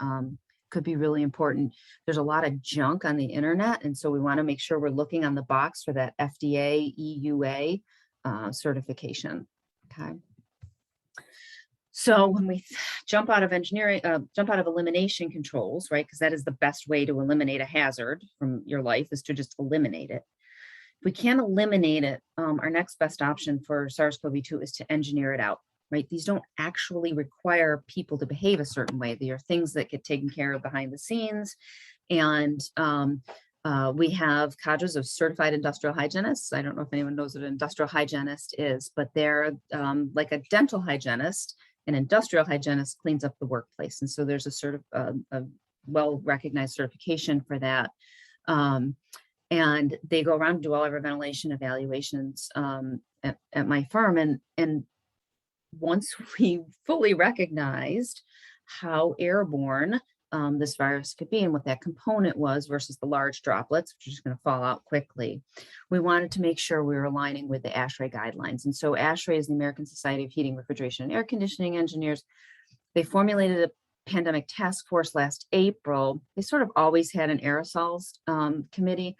could be really important. There's a lot of junk on the internet, and so we want to make sure we're looking on the box for that FDA EUA certification. Okay. So when we jump out of elimination controls, right? Because that is the best way to eliminate a hazard from your life, is to just eliminate it. If we can't eliminate it, our next best option for SARS-CoV-2 is to engineer it out, right? These don't actually require people to behave a certain way. They are things that get taken care of behind the scenes. And we have cadres of certified industrial hygienists. I don't know if anyone knows what an industrial hygienist is, but they're like a dental hygienist. An industrial hygienist cleans up the workplace. And so there's a well-recognized certification for that. And they go around and do all of our ventilation evaluations at my firm. And once we fully recognized how airborne this virus could be and what that component was versus the large droplets, which are just going to fall out quickly. We wanted to make sure we were aligning with the ASHRAE guidelines. And so ASHRAE is the American Society of Heating, Refrigeration, and Air Conditioning Engineers. They formulated a pandemic task force last April. They sort of always had an aerosols committee,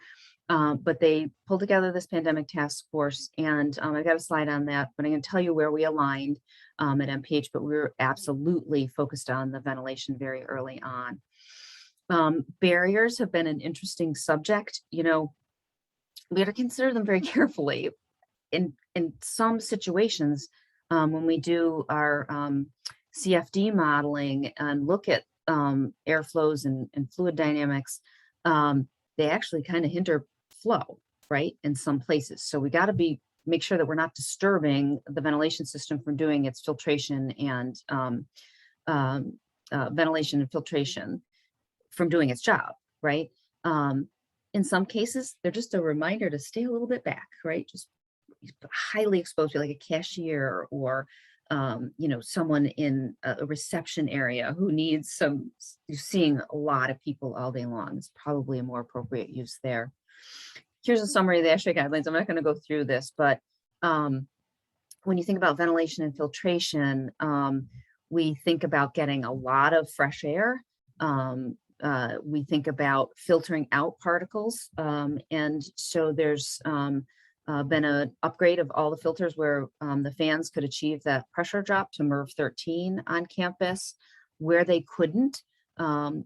but they pulled together this pandemic task force, and I got a slide on that, but I'm going to tell you where we aligned at MPH, but we were absolutely focused on the ventilation very early on. Barriers have been an interesting subject. You know, we have to consider them very carefully. In some situations, when we do our CFD modeling and look at airflows and fluid dynamics, they actually kind of hinder flow, right, in some places. So we got to make sure that we're not disturbing the ventilation system from doing its filtration and ventilation and filtration from doing its job, right? In some cases, they're just a reminder to stay a little bit back, right? Just highly exposed to like a cashier or you know, someone in a reception area who needs some, you're seeing a lot of people all day long. It's probably a more appropriate use there. Here's a summary of the ASHRAE guidelines. I'm not going to go through this, but when you think about ventilation and filtration, we think about getting a lot of fresh air. We think about filtering out particles. And so there's been an upgrade of all the filters where the fans could achieve that pressure drop to MERV 13 on campus. Where they couldn't,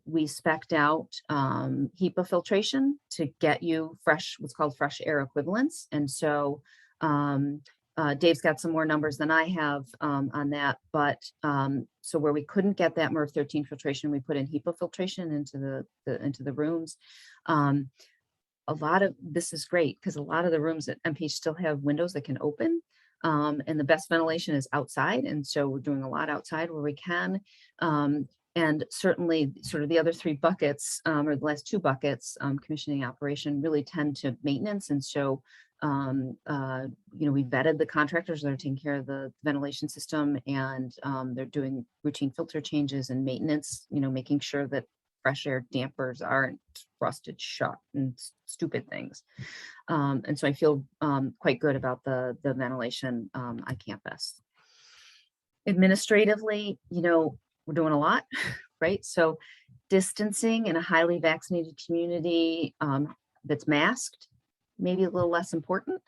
we spec'd out HEPA filtration to get you fresh, what's called fresh air equivalents. And so Dave's got some more numbers than I have on that, but so where we couldn't get that MERV 13 filtration, we put in HEPA filtration into the rooms. A lot of this is great because a lot of the rooms at MPH still have windows that can open, and the best ventilation is outside. And so we're doing a lot outside where we can. And certainly sort of the other three buckets, or the last two buckets, commissioning operation, really tend to maintenance. And so, you know, we vetted the contractors that are taking care of the ventilation system, and they're doing routine filter changes and maintenance, you know, making sure that fresh air dampers aren't rusted shut and stupid things. And so I feel quite good about the ventilation on campus. Administratively, you know, we're doing a lot, right? So distancing in a highly vaccinated community that's masked, maybe a little less important.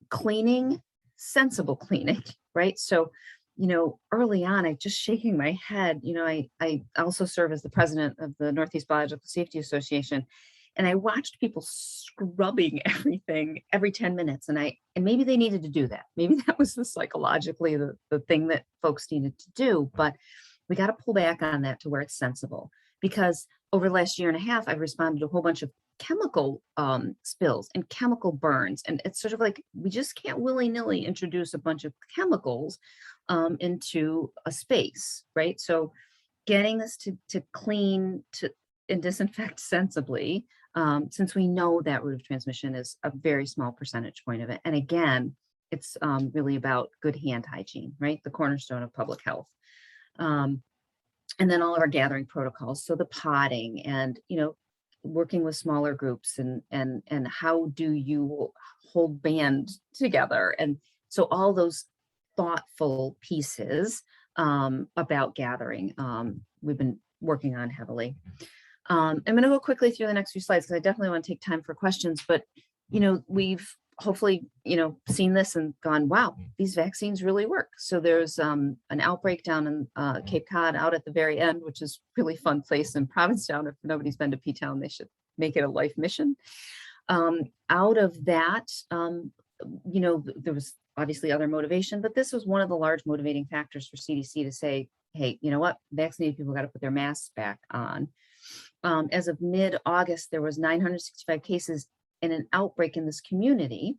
Cleaning, sensible cleaning, right? So, you know, early on, I just shaking my head, you know, I also serve as the president of the Northeast Biological Safety Association, and I watched people scrubbing everything every 10 minutes. And maybe they needed to do that. Maybe that was psychologically the thing that folks needed to do, but we got to pull back on that to where it's sensible, because over the last year and a half, I've responded to a whole bunch of chemical spills and chemical burns. And it's sort of like, we just can't willy-nilly introduce a bunch of chemicals into a space, right? So getting this to clean and disinfect sensibly, since we know that route of transmission is a very small percentage point of it. And again, it's really about good hand hygiene, right? The cornerstone of public health. And then all of our gathering protocols. So the potting and, you know, working with smaller groups and how do you hold band together? And so all those thoughtful pieces about gathering, we've been working on heavily. I'm going to go quickly through the next few slides because I definitely want to take time for questions, but, you know, we've hopefully, you know, seen this and gone, wow, these vaccines really work. So there's an outbreak down in Cape Cod out at the very end, which is a really fun place in Provincetown. If nobody's been to P-Town, they should make it a life mission. Out of that, you know, there was obviously other motivation, but this was one of the large motivating factors for CDC to say, hey, you know what, vaccinated people got to put their masks back on. As of mid-August, there was 965 cases in an outbreak in this community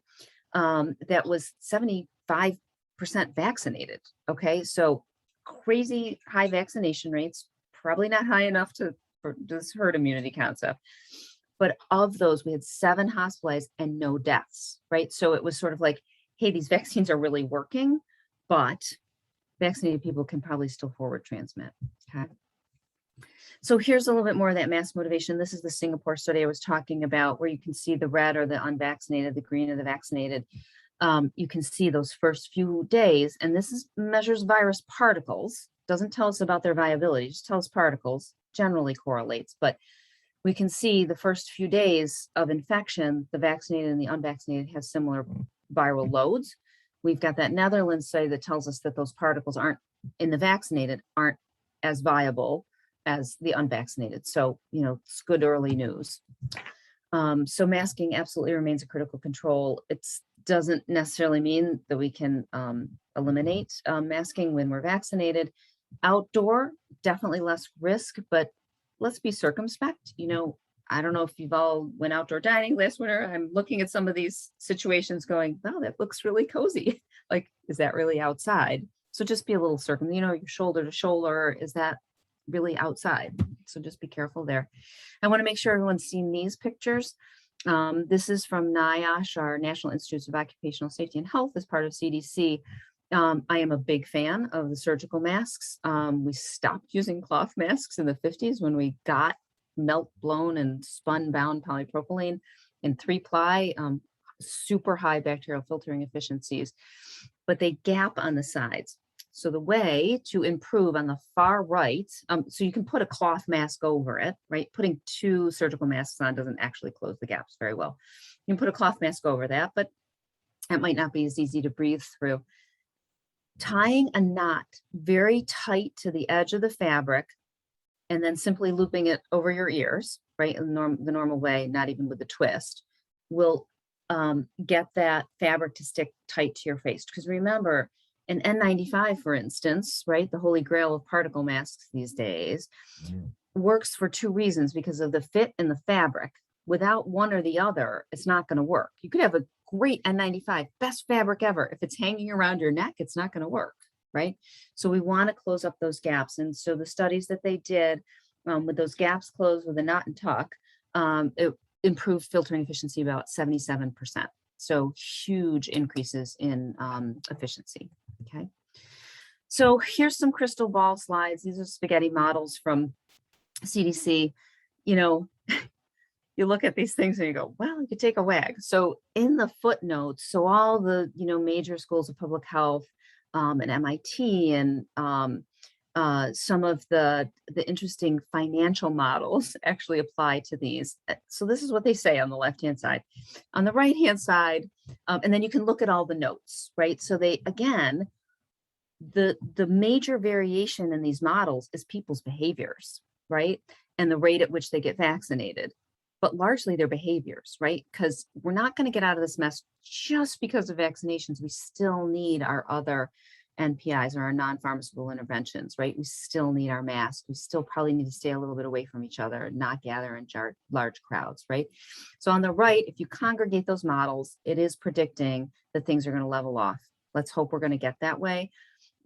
that was 75% vaccinated. Okay, so crazy high vaccination rates, probably not high enough for this herd immunity concept. But of those, we had 7 hospitalized and no deaths, right? So it was sort of like, hey, these vaccines are really working, but vaccinated people can probably still forward transmit. Okay. So here's a little bit more of that mass motivation. This is the Singapore study I was talking about, where you can see the red are the unvaccinated, the green are the vaccinated. You can see those first few days, and this is measures virus particles, doesn't tell us about their viability, just tells particles, generally correlates, but we can see the first few days of infection, the vaccinated and the unvaccinated have similar viral loads. We've got that Netherlands study that tells us that those particles aren't in the vaccinated, aren't as viable as the unvaccinated. So, it's good early news. So masking absolutely remains a critical control. It doesn't necessarily mean that we can eliminate masking when we're vaccinated. Outdoor, definitely less risk, but let's be circumspect. I don't know if you've all went outdoor dining last winter. I'm looking at some of these situations going, wow, that looks really cozy. Like, is that really outside? So just be a little your shoulder to shoulder, is that really outside? So just be careful there. I want to make sure everyone's seen these pictures. This is from NIOSH, our National Institutes of Occupational Safety and Health, as part of CDC. I am a big fan of the surgical masks. We stopped using cloth masks in the 50s when we got melt blown and spun bound polypropylene in 3-ply, super high bacterial filtering efficiencies, but they gap on the sides. So the way to improve on the far right, so you can put a cloth mask over it, right? Putting 2 surgical masks on doesn't actually close the gaps very well. You can put a cloth mask over that, but that might not be as easy to breathe through. Tying a knot very tight to the edge of the fabric and then simply looping it over your ears, right? In the normal way, not even with the twist, will get that fabric to stick tight to your face. Because remember, an N95, for instance, right, the holy grail of particle masks these days, works for 2 reasons: because of the fit in the fabric. Without one or the other, it's not going to work. You could have a great N95, best fabric ever. If it's hanging around your neck, it's not going to work, right? So we want to close up those gaps. And so the studies that they did with those gaps closed with a knot and tuck, it improved filtering efficiency about 77%. So huge increases in efficiency. Okay. So here's some crystal ball slides. These are spaghetti models from CDC. You look at these things and you go, well, you could take a wag. So in the footnotes, so all the, major schools of public health and MIT and some of the interesting financial models actually apply to these. So this is what they say on the left-hand side. On the right-hand side, and then you can look at all the notes, right? So they, again, the major variation in these models is people's behaviors, right? And the rate at which they get vaccinated, but largely their behaviors, right? Because we're not going to get out of this mess just because of vaccinations. We still need our other NPIs or our non-pharmaceutical interventions, right? We still need our masks. We still probably need to stay a little bit away from each other, not gather in large crowds, right? So on the right, if you congregate those models, it is predicting that things are going to level off. Let's hope we're going to get that way.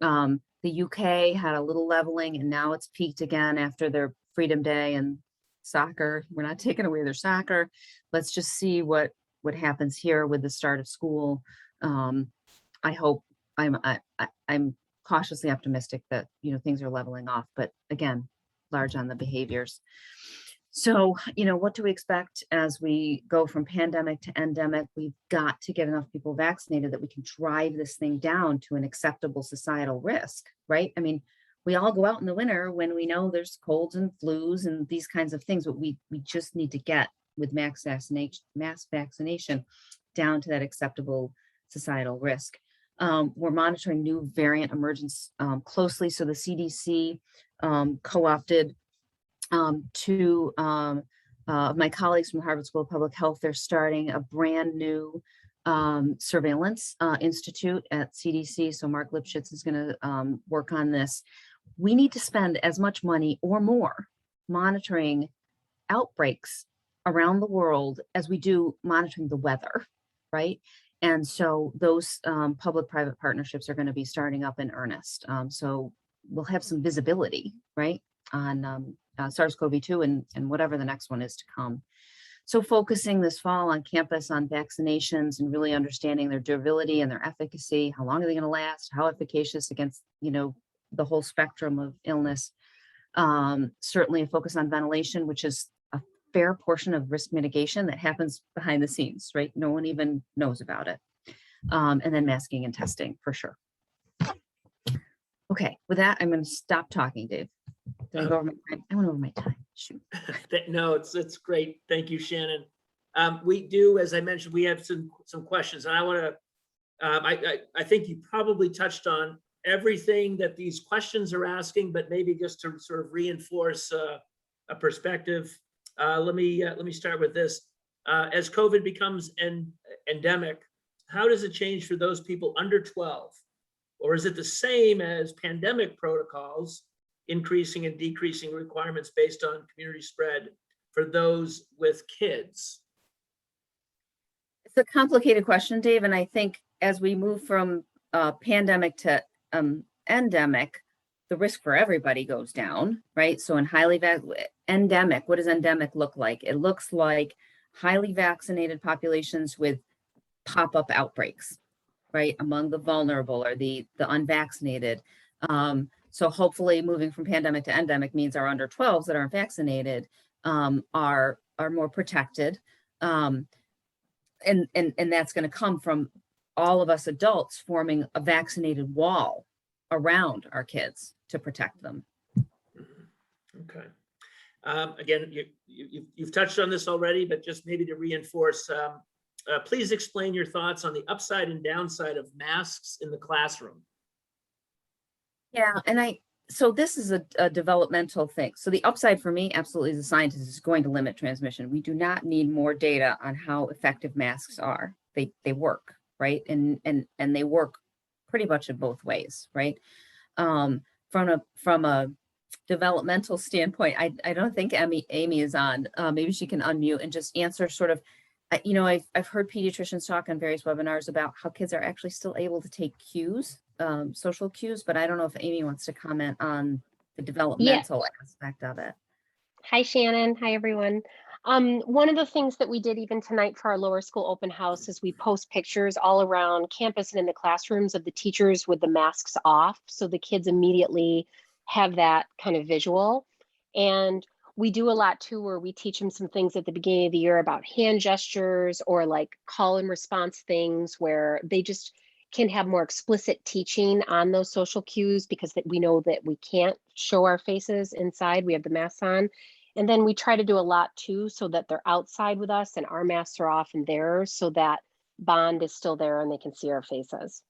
The UK had a little leveling, and now it's peaked again after their Freedom Day and soccer. We're not taking away their soccer. Let's just see what happens here with the start of school. I hope I'm cautiously optimistic that things are leveling off, but again, large on the behaviors. So, what do we expect as we go from pandemic to endemic? We've got to get enough people vaccinated that we can drive this thing down to an acceptable societal risk, right? I mean, we all go out in the winter when we know there's colds and flus and these kinds of things, but we just need to get with mass vaccination down to that acceptable societal risk. We're monitoring new variant emergence closely. So the CDC co-opted 2 of my colleagues from Harvard School of Public Health. They're starting a brand new surveillance institute at CDC. So Mark Lipschitz is going to work on this. We need to spend as much money or more monitoring outbreaks around the world as we do monitoring the weather, right? And so those public-private partnerships are going to be starting up in earnest. So we'll have some visibility, right, on SARS-CoV-2 and whatever the next one is to come. So focusing this fall on campus on vaccinations and really understanding their durability and their efficacy. How long are they going to last? How efficacious against, the whole spectrum of illness. Certainly a focus on ventilation, which is a fair portion of risk mitigation that happens behind the scenes, right? No one even knows about it. And then masking and testing for sure. Okay, with that, I'm going to stop talking, Dave. Did I go over my time? I went over my time. Shoot. No, it's great. Thank you, Shannon. We do, as I mentioned, we have some questions, and I want to. I think you probably touched on everything that these questions are asking, but maybe just to sort of reinforce a perspective. Let me start with this. As COVID becomes endemic, how does it change for those people under 12? Or is it the same as pandemic protocols, increasing and decreasing requirements based on community spread for those with kids? It's a complicated question, Dave, and I think as we move from pandemic to endemic, the risk for everybody goes down, right? So in endemic, what does endemic look like? It looks like highly vaccinated populations with pop-up outbreaks, right, among the vulnerable or the unvaccinated. So hopefully moving from pandemic to endemic means our under 12s that aren't vaccinated are more protected. And that's going to come from all of us adults forming a vaccinated wall around our kids to protect them. Okay. Again, you've touched on this already, but just maybe to reinforce, please explain your thoughts on the upside and downside of masks in the classroom. Yeah, and so this is a developmental thing. So the upside for me, absolutely, as a scientist, is going to limit transmission. We do not need more data on how effective masks are. They work, right? And they work pretty much in both ways, right? From a developmental standpoint, I don't think Amy is on. Maybe she can unmute and just answer sort of. I've heard pediatricians talk on various webinars about how kids are actually still able to take cues, social cues, but I don't know if Amy wants to comment on the developmental aspect of it. Hi, Shannon. Hi, everyone. One of the things that we did even tonight for our lower school open house is we post pictures all around campus and in the classrooms of the teachers with the masks off. So the kids immediately have that kind of visual. And we do a lot too, where we teach them some things at the beginning of the year about hand gestures or like call and response things where they just can have more explicit teaching on those social cues because we know that we can't show our faces inside. We have the masks on. And then we try to do a lot too, so that they're outside with us and our masks are off and theirs, so that bond is still there and they can see our faces.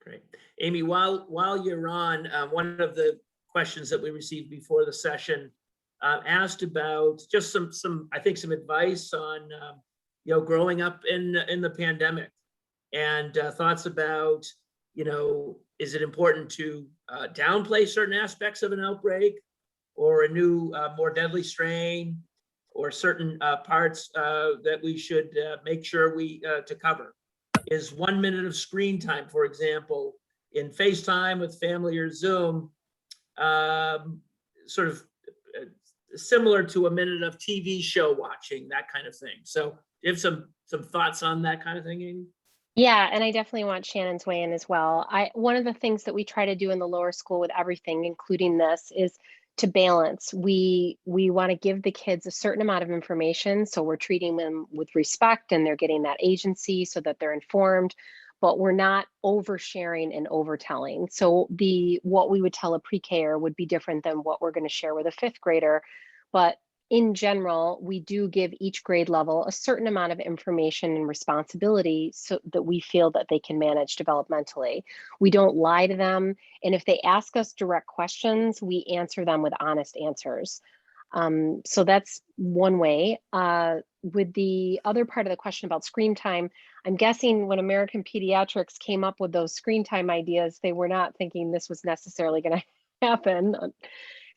Great. Amy, while you're on, one of the questions that we received before the session asked about just some advice on growing up in the pandemic, and thoughts about is it important to downplay certain aspects of an outbreak or a new more deadly strain, or certain parts that we should make sure we to cover. Is 1 minute of screen time, for example, in FaceTime with family or Zoom, sort of similar to a minute of TV show watching, that kind of thing. So you have some thoughts on that kind of thing, Amy? Yeah, and I definitely want Shannon's weigh in as well. One of the things that we try to do in the lower school with everything, including this, is to balance. We want to give the kids a certain amount of information, so we're treating them with respect and they're getting that agency so that they're informed, but we're not oversharing and overtelling. So what we would tell a pre-Ker would be different than what we're going to share with a fifth grader. But in general, we do give each grade level a certain amount of information and responsibility so that we feel that they can manage developmentally. We don't lie to them. And if they ask us direct questions, we answer them with honest answers. So that's one way. With the other part of the question about screen time, I'm guessing when American Pediatrics came up with those screen time ideas, they were not thinking this was necessarily going to happen.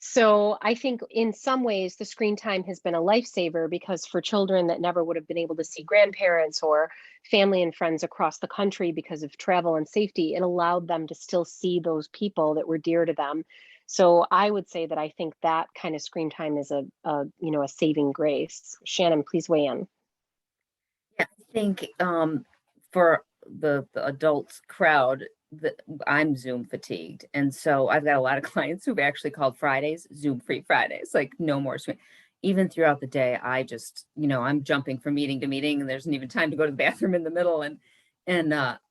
So I think in some ways the screen time has been a lifesaver, because for children that never would have been able to see grandparents or family and friends across the country because of travel and safety, it allowed them to still see those people that were dear to them. So I would say that I think that kind of screen time is a saving grace. Shannon, please weigh in. Yeah, I think for the adult crowd, I'm Zoom fatigued. And so I've got a lot of clients who've actually called Fridays, Zoom free Fridays, like no more screen. Even throughout the day, I just, I'm jumping from meeting to meeting and there isn't even time to go to the bathroom in the middle. And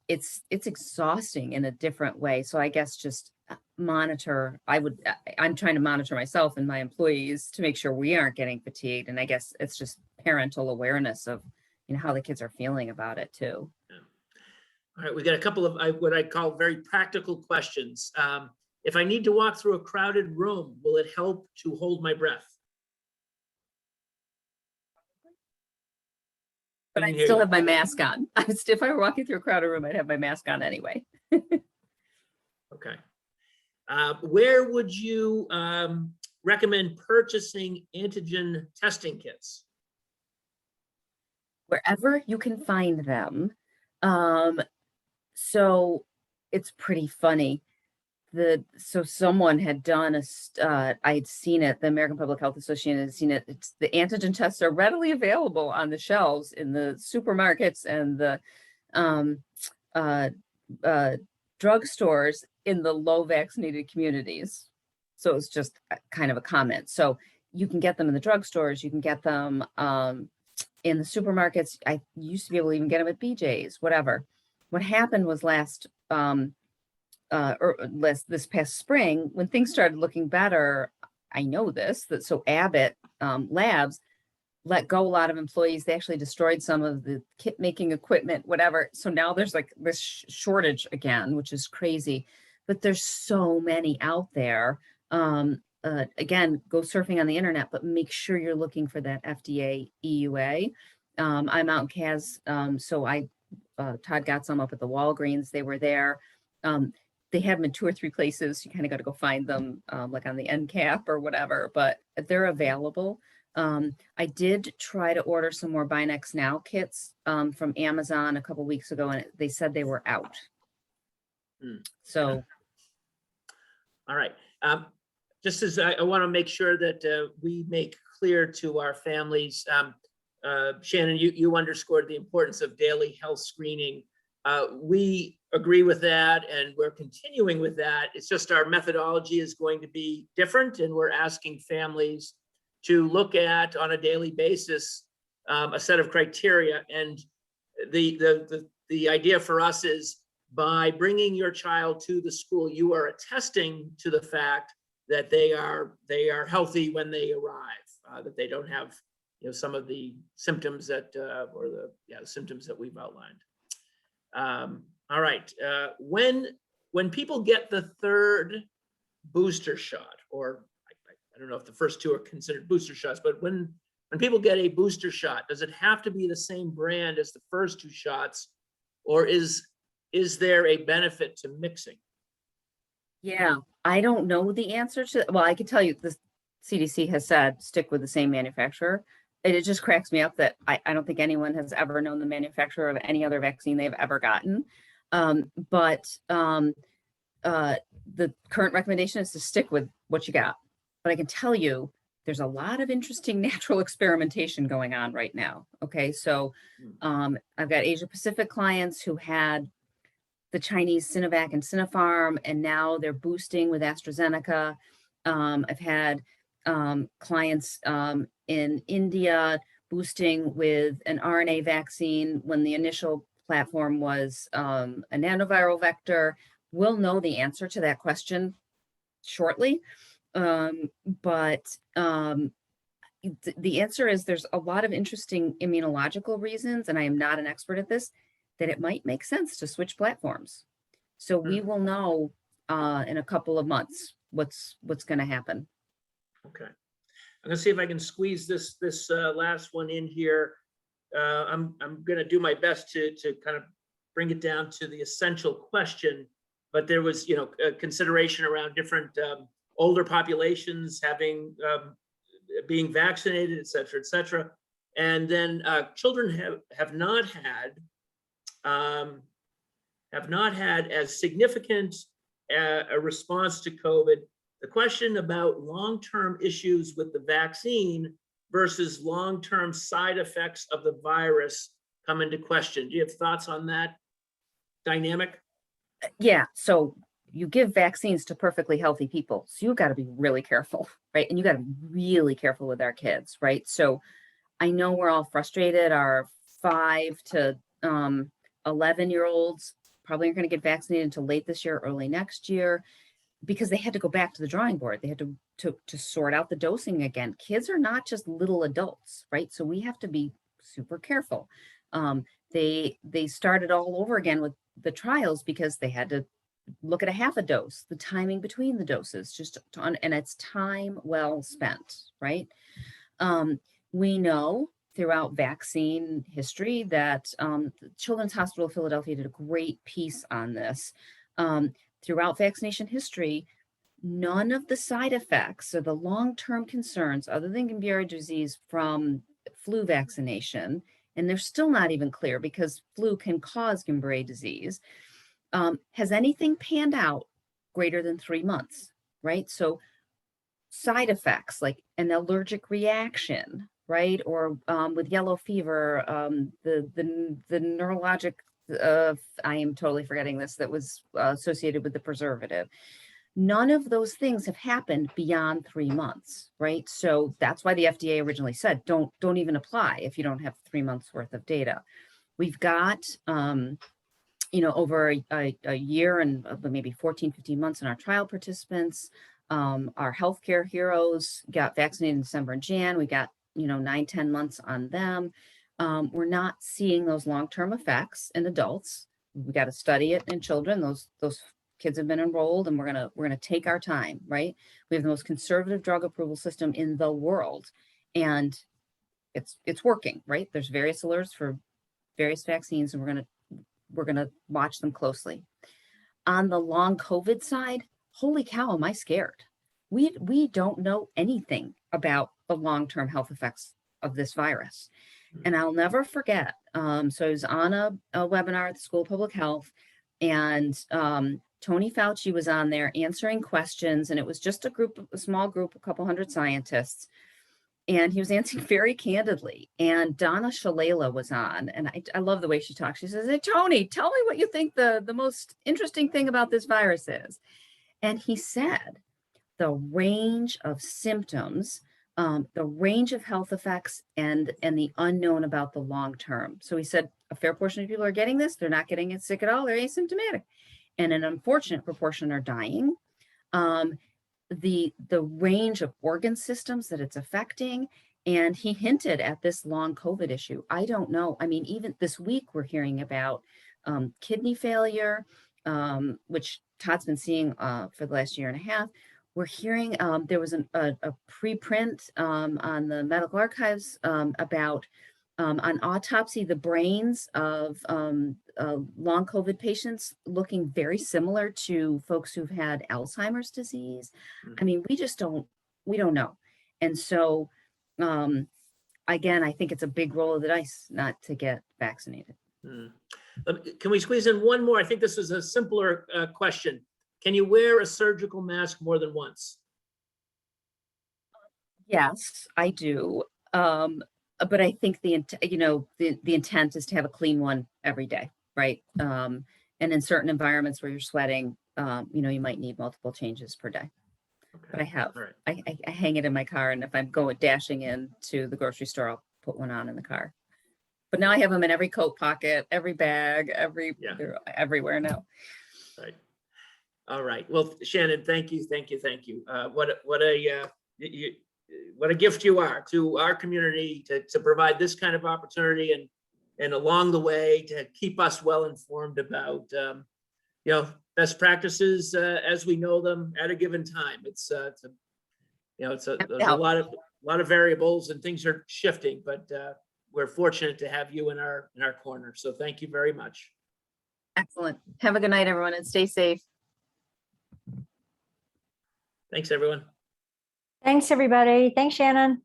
it's exhausting in a different way. So I guess just monitor, I'm trying to monitor myself and my employees to make sure we aren't getting fatigued. And I guess it's just parental awareness of, how the kids are feeling about it too. All right, we got a couple of what I call very practical questions. If I need to walk through a crowded room, will it help to hold my breath? But I still have my mask on. If I were walking through a crowded room, I'd have my mask on anyway. Okay. Where would you recommend purchasing antigen testing kits? Wherever you can find them. So it's pretty funny. So someone had done I had seen it, the American Public Health Association had seen it. It's the antigen tests are readily available on the shelves in the supermarkets and the drugstores in the low vaccinated communities. So it's just kind of a comment. So you can get them in the drugstores, you can get them in the supermarkets. I used to be able to even get them at BJ's, whatever. What happened was this past spring, when things started looking better, I know this, so Abbott Labs let go a lot of employees. They actually destroyed some of the kit making equipment, whatever. So now there's like this shortage again, which is crazy, but there's so many out there. Again, go surfing on the internet, but make sure you're looking for that FDA EUA. I'm out in Cas, so Todd got some up at the Walgreens. They were there. They have them in 2 or 3 places. You kind of got to go find them, like on the end cap or whatever, but they're available. I did try to order some more Binex Now kits from Amazon a couple weeks ago, and they said they were out. So, all right. Just as I want to make sure that we make clear to our families, Shannon, you underscored the importance of daily health screening. We agree with that, and we're continuing with that. It's just our methodology is going to be different, and we're asking families to look at on a daily basis a set of criteria. And the idea for us is by bringing your child to the school, you are attesting to the fact that they are healthy when they arrive, that they don't have some of the symptoms that or the symptoms that we've outlined. All right, when people get the 3rd booster shot, or I don't know if the first 2 are considered booster shots, but when people get a booster shot, does it have to be the same brand as the first 2 shots, or is there a benefit to mixing? yeah, I don't know the answer to, well, I can tell you the CDC has said stick with the same manufacturer. And it just cracks me up that I don't think anyone has ever known the manufacturer of any other vaccine they've ever gotten. But the current recommendation is to stick with what you got. But I can tell you, there's a lot of interesting natural experimentation going on right now. Okay, so I've got Asia Pacific clients who had the Chinese Sinovac and Sinopharm, and now they're boosting with AstraZeneca. I've had clients in India boosting with an RNA vaccine when the initial platform was a nanoviral vector. We'll know the answer to that question shortly. But the answer is there's a lot of interesting immunological reasons, and I am not an expert at this, that it might make sense to switch platforms. So we will know in a couple of months what's going to happen. Okay, I'm gonna see if I can squeeze this last one in here. I'm gonna do my best to kind of bring it down to the essential question, but there was a consideration around different older populations having being vaccinated, et cetera, and then children have not had as significant a response to COVID. The question about long-term issues with the vaccine versus long-term side effects of the virus come into question. Do you have thoughts on that dynamic? Yeah, so you give vaccines to perfectly healthy people, so you got to be really careful, right? And you got to be really careful with our kids, right? So I know we're all frustrated. Our 5 to 11-year-olds probably aren't going to get vaccinated until late this year, early next year, because they had to go back to the drawing board. They had to sort out the dosing again. Kids are not just little adults, right? So we have to be super careful. They started all over again with the trials because they had to look at a half a dose, the timing between the doses, and it's time well spent, right? We know throughout vaccine history that the Children's Hospital of Philadelphia did a great piece on this. Throughout vaccination history, none of the side effects or the long-term concerns other than Guillain-Barré disease from flu vaccination, and they're still not even clear because flu can cause Guillain-Barré disease, has anything panned out greater than 3 months, right? So side effects like an allergic reaction, right? Or with yellow fever, the neurologic, I am totally forgetting this, that was associated with the preservative. None of those things have happened beyond 3 months, right? So that's why the FDA originally said, don't even apply if you don't have 3 months worth of data. We've got, over a year and maybe 14, 15 months in our trial participants. Our healthcare heroes got vaccinated in December and Jan. We got, 9, 10 months on them. We're not seeing those long-term effects in adults. We got to study it in children. Those kids have been enrolled, and we're gonna take our time, right? We have the most conservative drug approval system in the world, and it's working, right? There's various alerts for various vaccines, and we're gonna watch them closely. On the long COVID side, holy cow, am I scared? We don't know anything about the long-term health effects of this virus. And I'll never forget, so I was on a webinar at the School of Public Health, and Tony Fauci was on there answering questions, and it was just a small group, a couple hundred scientists, and he was answering very candidly. And Donna Shalala was on, and I love the way she talks. She says, "Hey, Tony, tell me what you think the most interesting thing about this virus is." And he said, the range of symptoms, the range of health effects, and the unknown about the long term. So he said, a fair portion of people are getting this. They're not getting it sick at all. They're asymptomatic. And an unfortunate proportion are dying. The range of organ systems that it's affecting. And he hinted at this long COVID issue. I don't know. I mean, even this week, we're hearing about kidney failure, which Todd's been seeing for the last year and a half. We're hearing there was a preprint on the medical archives about on autopsy, the brains of long COVID patients looking very similar to folks who've had Alzheimer's disease. I mean, we don't know. And so, again, I think it's a big roll of the dice not to get vaccinated. Can we squeeze in one more? I think this is a simpler question. Can you wear a surgical mask more than once? Yes, I do. But I think the intent is to have a clean one every day, right? And in certain environments where you're sweating, you might need multiple changes per day. Okay. But I have. All right. I hang it in my car, and if I'm dashing into the grocery store, I'll put one on in the car. But now I have them in every coat pocket, every bag, they're everywhere now. Right. All right. Well, Shannon, thank you. What a gift you are to our community to provide this kind of opportunity and along the way to keep us well informed about best practices as we know them at a given time. There's a lot of variables and things are shifting, but we're fortunate to have you in our corner. So thank you very much. Excellent. Have a good night, everyone, and stay safe. Thanks, everyone. Thanks, everybody. Thanks, Shannon.